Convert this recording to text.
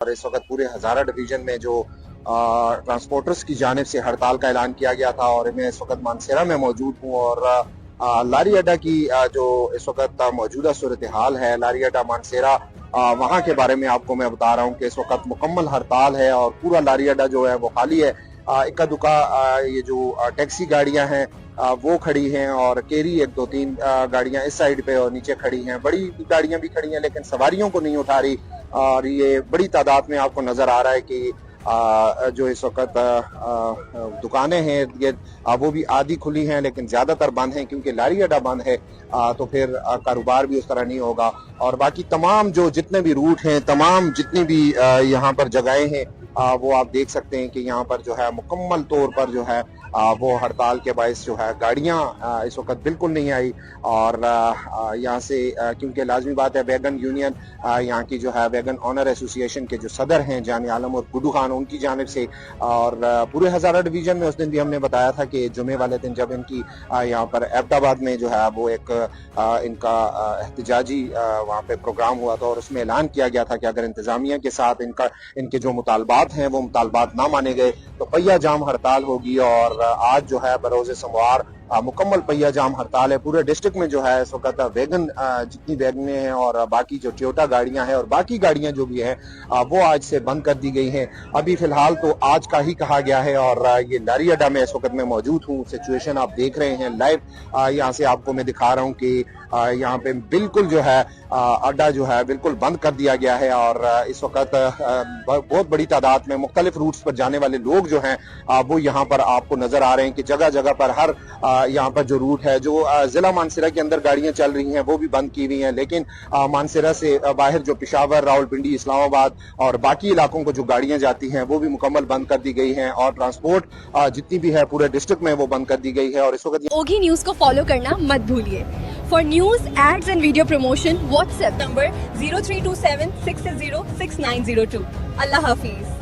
और इस वक्त पूरे हजारा डिवीजन में जो ट्रांसपोर्टर्स की जानिब से हड़ताल का ऐलान किया गया था और मैं इस वक्त मानसेरा में मौजूद हूँ और लारी अड्डा की जो इस वक्त मौजूदा सूरत हाल है लारी अड्डा मानसेरा वहाँ के बारे में आपको मैं बता रहा हूँ कि इस वक्त मुकम्मल हड़ताल है और पूरा लारी अड्डा जो है वो खाली है। इक्का दुक्का ये जो टैक्सी गाड़ियां हैं वो खड़ी हैं और केरी 1-2-3 गाड़ियां इस साइड पे और नीचे खड़ी हैं। बड़ी गाड़ियां भी खड़ी हैं लेकिन सवारियों को नहीं उठा रही और ये बड़ी तादाद में आपको नजर आ रहा है कि जो इस वक्त दुकानें हैं ये वो भी आधी खुली हैं लेकिन ज्यादातर बंद हैं क्योंकि लारी अड्डा बंद है। तो फिर कारोबार भी उस तरह नहीं होगा और बाकी तमाम जो जितने भी रूट हैं तमाम जितनी भी यहाँ पर जगहें हैं वो आप देख सकते हैं कि यहाँ पर जो है मुकम्मल तौर पर जो है वो हड़ताल के बायस जो है गाड़ियां इस वक्त बिल्कुल नहीं आई और यहाँ से क्योंकि लाजमी बात है वैगन यूनियन यहाँ की जो है वैगन ऑनर एसोसिएशन के जो सदर हैं जानी आलम और गुड्डू खान उनकी जानिब से और पूरे हजारा डिवीजन में उस दिन भी हमने बताया था कि जुमे वाले दिन जब इनकी यहाँ पर एबटाबाद में जो है वो एक इनका एहतजाजी वहाँ पे प्रोग्राम हुआ था और उसमें ऐलान किया गया था कि अगर इंतजामिया के साथ इनके जो मुतालबात हैं वो मुतालबात ना माने गए तो पहिया जाम हड़ताल होगी और आज जो है बरोज़ सोमवार मुकम्मल पहिया जाम हड़ताल है। पूरे डिस्ट्रिक्ट में जो है इस वक्त वैगन जितनी वैगनें हैं और बाकी जो टोयोटा गाड़ियां हैं और बाकी गाड़ियां जो भी हैं वो आज से बंद कर दी गई हैं। अभी फिलहाल तो आज का ही कहा गया है और ये लारी अड्डा में इस वक्त मैं मौजूद हूँ। सिचुएशन आप देख रहे हैं लाइव यहाँ से आपको मैं दिखा रहा हूँ कि यहाँ पे बिल्कुल जो है अड्डा जो है बिल्कुल बंद कर दिया गया है और इस वक्त बहुत बड़ी तादाद में मुख्तलिफ रूट्स पर जाने वाले लोग जो हैं वो यहाँ पर आपको नजर आ रहे हैं कि जगह जगह पर हर यहाँ पर जो रूट है जो जिला मानसेरा के अंदर गाड़ियां चल रही हैं वो भी बंद की हुई हैं लेकिन मानसेरा से बाहर जो पेशावर रावलपिंडी इस्लामाबाद और बाकी इलाकों को जो गाड़ियां जाती हैं वो भी मुकम्मल बंद कर दी गई हैं और ट्रांसपोर्ट जितनी भी है पूरे डिस्ट्रिक्ट में वो बंद कर दी गई है। और इस वक्त ओगी न्यूज को फॉलो करना मत भूलिए। For news ads and video promotion WhatsApp number 0327 660 6902। अल्लाह हाफिज।